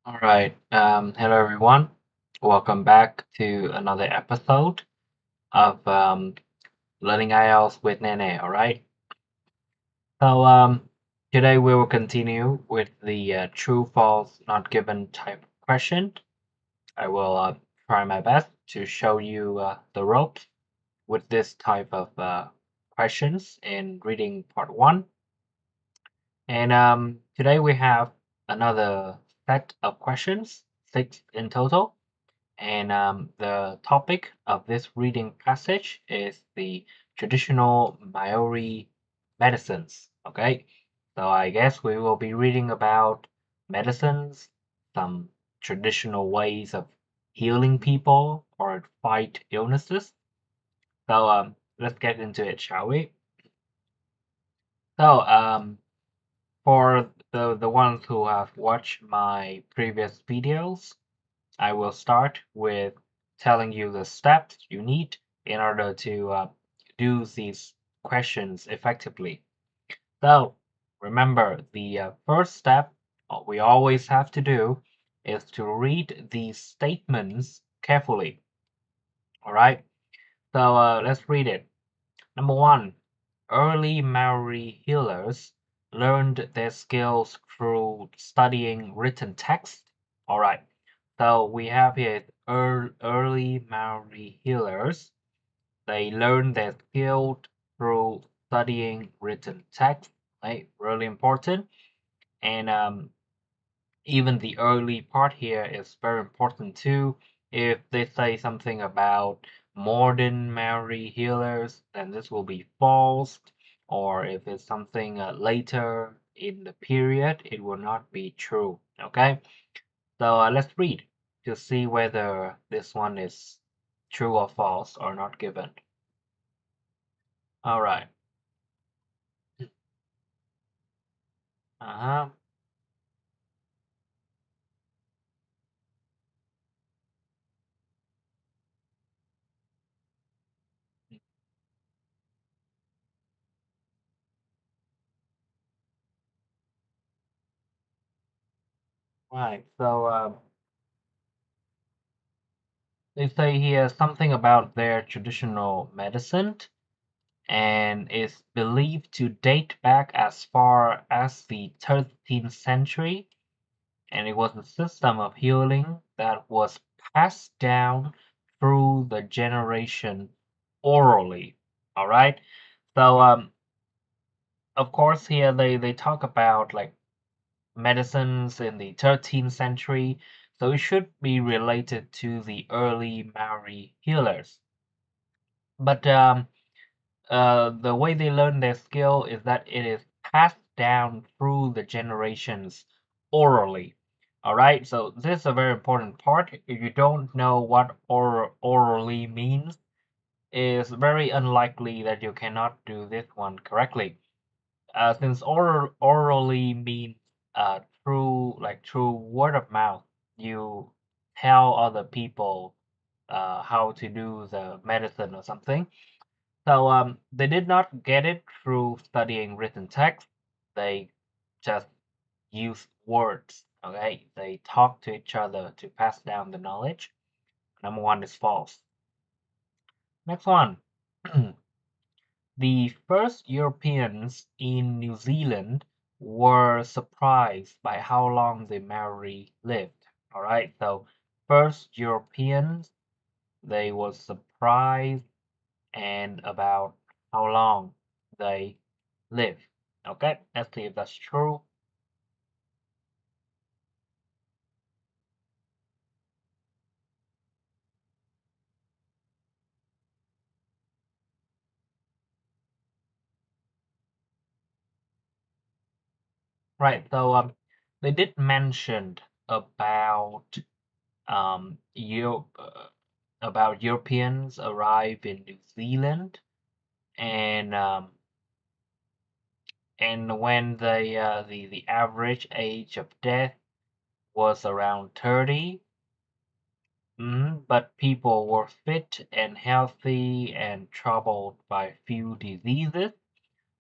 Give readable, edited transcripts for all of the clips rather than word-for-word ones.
All right. Hello everyone. Welcome back to another episode of Learning IELTS with Nene. All right. So today we will continue with the true, false, not given type of question. I will try my best to show you the ropes with this type of questions in reading part one. And today we have another set of questions, 6 in total. And the topic of this reading passage is the traditional Maori medicines. Okay, so I guess we will be reading about medicines, some traditional ways of healing people or fight illnesses. So let's get into it, shall we? So for the ones who have watched my previous videos, I will start with telling you the steps you need in order to do these questions effectively. So remember, the first step we always have to do is to read these statements carefully. All right, so let's read it. Number one, early Maori healers learned their skills through studying written text. All right, so we have here early Maori healers. They learned their skill through studying written text, right? Really important. And even the early part here is very important too. If they say something about modern Maori healers, then this will be false. Or if it's something later in the period, it will not be true. Okay, so let's read to see whether this one is true or false or not given. All right. Uh-huh. Right. So they say here something about their traditional medicine and is believed to date back as far as the 13th century. And it was a system of healing that was passed down through the generation orally. All right. So of course here they talk about like medicines in the 13th century, so it should be related to the early Maori healers. But the way they learn their skill is that it is passed down through the generations orally. All right, so this is a very important part. If you don't know what orally means, it's very unlikely that you cannot do this one correctly. Since orally means through word of mouth, you tell other people how to do the medicine or something. So they did not get it through studying written text. They just used words. Okay, they talk to each other to pass down the knowledge. Number one is false. Next one. The first Europeans in New Zealand were surprised by how long the Maori lived. All right, so first Europeans, they were surprised and about how long they live. Okay, let's see if that's true. Right, so they did mention about about Europeans arrive in New Zealand and when the average age of death was around 30. But people were fit and healthy and troubled by few diseases.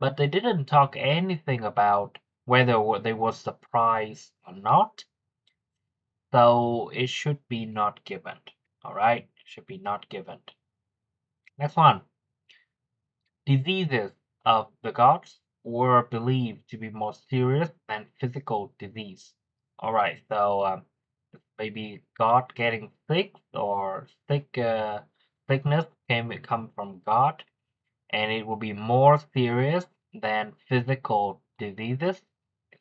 But they didn't talk anything about whether they were surprised or not. So it should be not given. All right, it should be not given. Next one. Diseases of the gods were believed to be more serious than physical disease. All right, so maybe God getting sick or sickness come from God, and it will be more serious than physical diseases,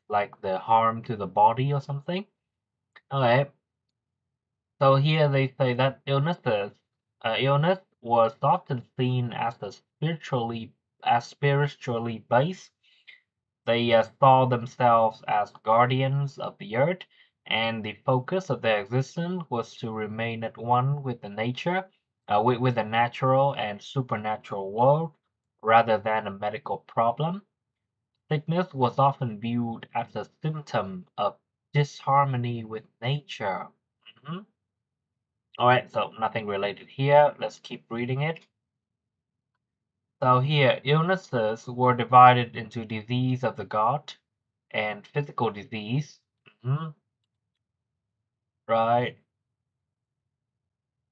like the harm to the body or something. Okay, so here they say that illness was often seen as spiritually based. They saw themselves as guardians of the earth, and the focus of their existence was to remain at one with the with the natural and supernatural world, rather than a medical problem. Sickness was often viewed as a symptom of disharmony with nature. Mhm. All right, so nothing related here. Let's keep reading it. So here, illnesses were divided into disease of the gut and physical disease. Mhm. Right.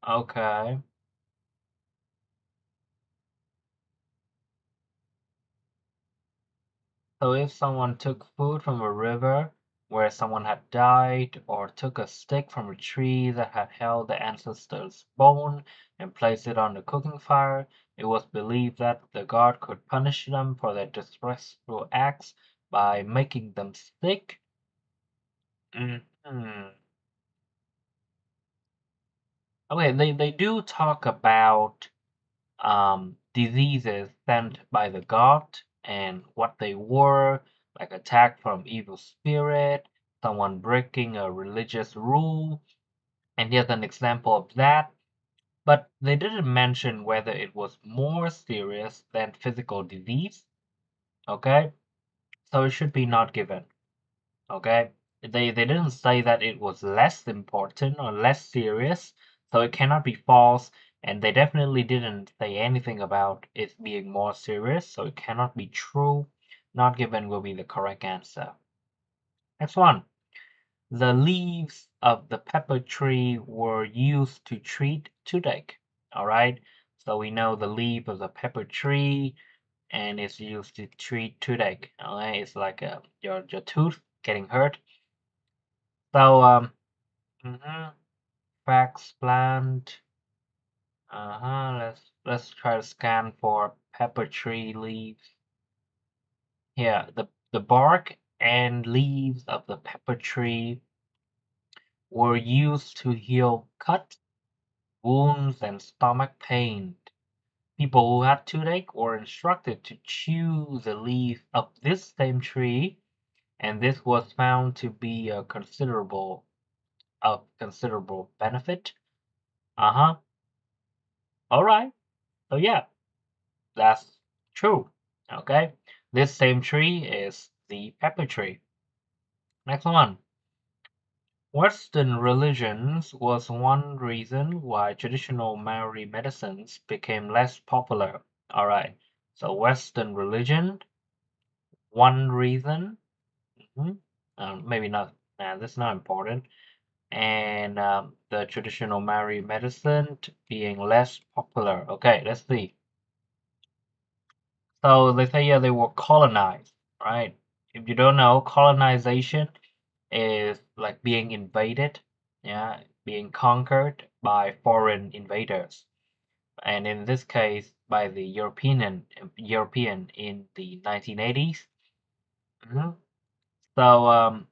Okay. So if someone took food from a river where someone had died, or took a stick from a tree that had held the ancestor's bone and placed it on the cooking fire, it was believed that the god could punish them for their disgraceful acts by making them sick. Mhm. Okay, they do talk about diseases sent by the god and what they were, like attack from evil spirit, someone breaking a religious rule, and here's an example of that. But they didn't mention whether it was more serious than physical disease. Okay, so it should be not given. Okay, they didn't say that it was less important or less serious, so it cannot be false, and they definitely didn't say anything about it being more serious, so it cannot be true. Not given will be the correct answer. Next one. The leaves of the pepper tree were used to treat toothache. All right, so we know the leaf of the pepper tree, and it's used to treat toothache. All right, it's like your tooth getting hurt. So mhm, Fax plant. Let's try to scan for pepper tree leaves. Here, the bark and leaves of the pepper tree were used to heal cuts, wounds, and stomach pain. People who had toothache were instructed to chew the leaf of this same tree, and this was found to be a considerable benefit. Uh-huh. All right. So yeah, that's true. Okay. This same tree is the pepper tree. Next one. Western religions was one reason why traditional Maori medicines became less popular. All right. So Western religion, one reason. Mhm. Maybe not. That's not important. And the traditional Maori medicine being less popular. Okay, let's see. So they say, yeah, they were colonized, right? If you don't know, colonization is like being invaded, yeah, being conquered by foreign invaders, and in this case, by the European in the 1980s. Mhm. So,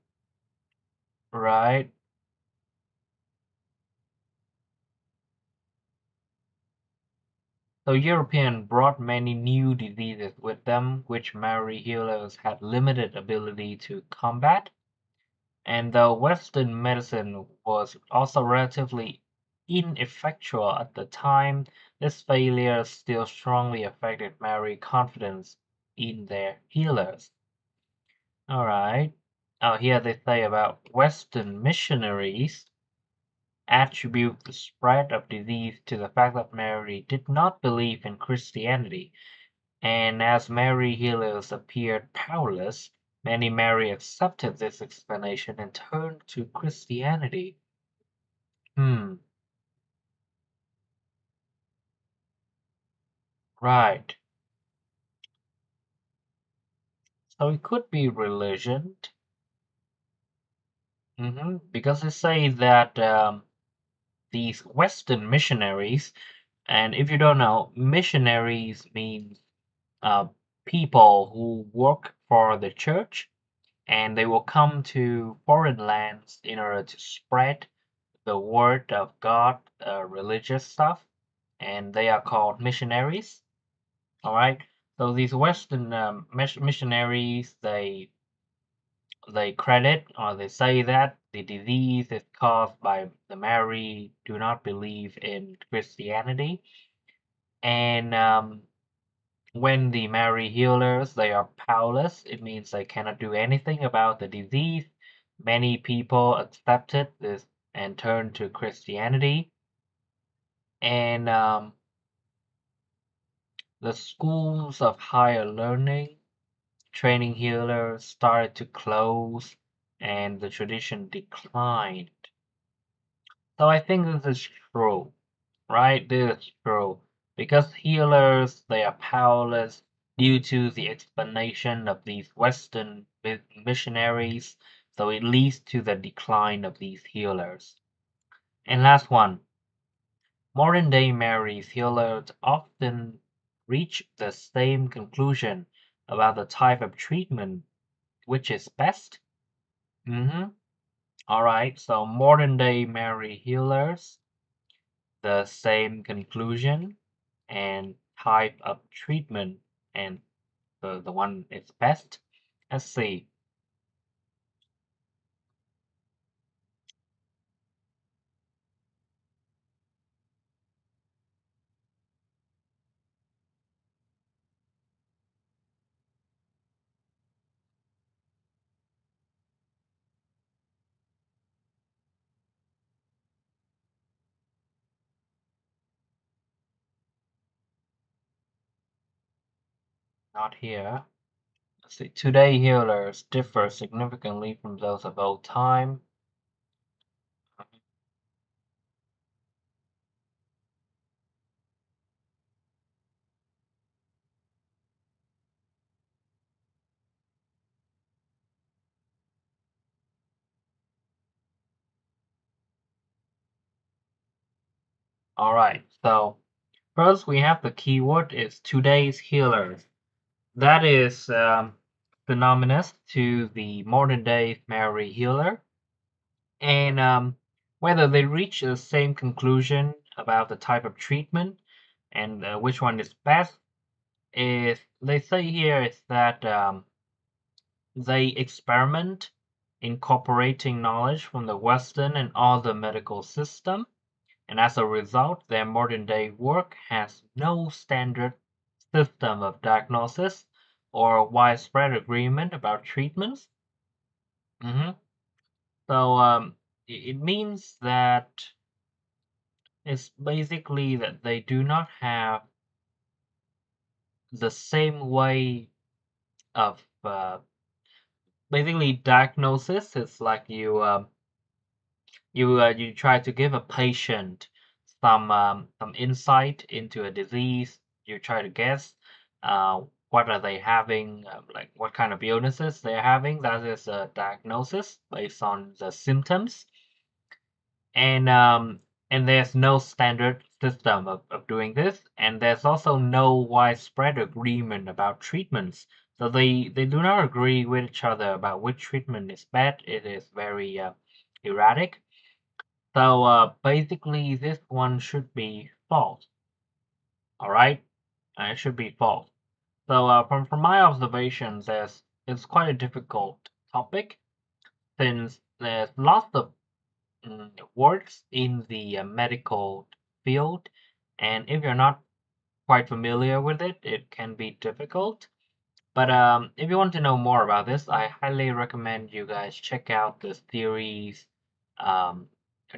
right. So European brought many new diseases with them, which Maori healers had limited ability to combat. And though Western medicine was also relatively ineffectual at the time, this failure still strongly affected Maori confidence in their healers. All right. Here they say about Western missionaries attribute the spread of disease to the fact that Mary did not believe in Christianity, and as Mary healers appeared powerless, many Mary accepted this explanation and turned to Christianity. Hmm. Right. So it could be religion. Because they say that these Western missionaries, and if you don't know, missionaries means uh, people who work for the church, and they will come to foreign lands in order to spread the word of God, religious stuff, and they are called missionaries. All right. So these Western missionaries, they credit or they say that the disease is caused by the Mary do not believe in Christianity, and when the Mary healers they are powerless, it means they cannot do anything about the disease. Many people accepted this and turned to Christianity, and the schools of higher learning training healers started to close, and the tradition declined. So I think this is true, right? This is true. Because healers, they are powerless due to the explanation of these Western missionaries. So it leads to the decline of these healers. And last one, modern day Marys healers often reach the same conclusion about the type of treatment which is best. Mm-hmm. All right, so modern day Mary healers the same conclusion and type of treatment and the one is best. Let's see. Not here. Let's see. Today healers differ significantly from those of old time. All right, so first we have the keyword is today's healers. That is synonymous to the modern day Mary healer. And whether they reach the same conclusion about the type of treatment and which one is best is they say here is that they experiment incorporating knowledge from the Western and other medical system, and as a result, their modern day work has no standard system of diagnosis or widespread agreement about treatments. hmm So it means that it's basically that they do not have the same way of basically diagnosis. It's like you try to give a patient some insight into a disease. You try to guess what are they having, like what kind of illnesses they're having. That is a diagnosis based on the symptoms. and there's no standard system of doing this, and there's also no widespread agreement about treatments. So they do not agree with each other about which treatment is bad. It is very erratic. So basically, this one should be false. All right, it should be false. So from my observations, it's quite a difficult topic since there's lots of works in the medical field, and if you're not quite familiar with it, it can be difficult. But if you want to know more about this, I highly recommend you guys check out the series um,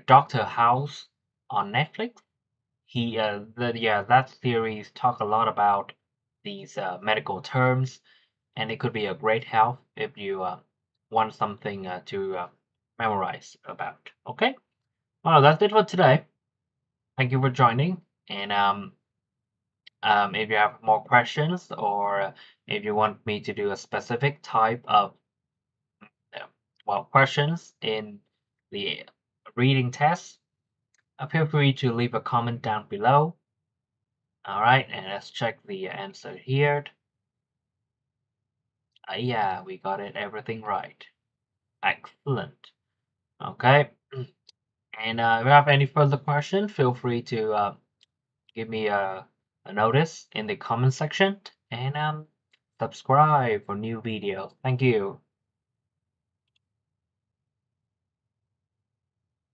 Doctor House on Netflix. That series talk a lot about these medical terms, and it could be a great help if you want something to memorize about. Okay. Well, that's it for today. Thank you for joining. And if you have more questions or if you want me to do a specific type of uh, questions in the reading test, feel free to leave a comment down below. All right, and let's check the answer here. Yeah, we got it everything right. Excellent. Okay. And if you have any further questions, feel free to give me a notice in the comment section and subscribe for new videos. Thank you.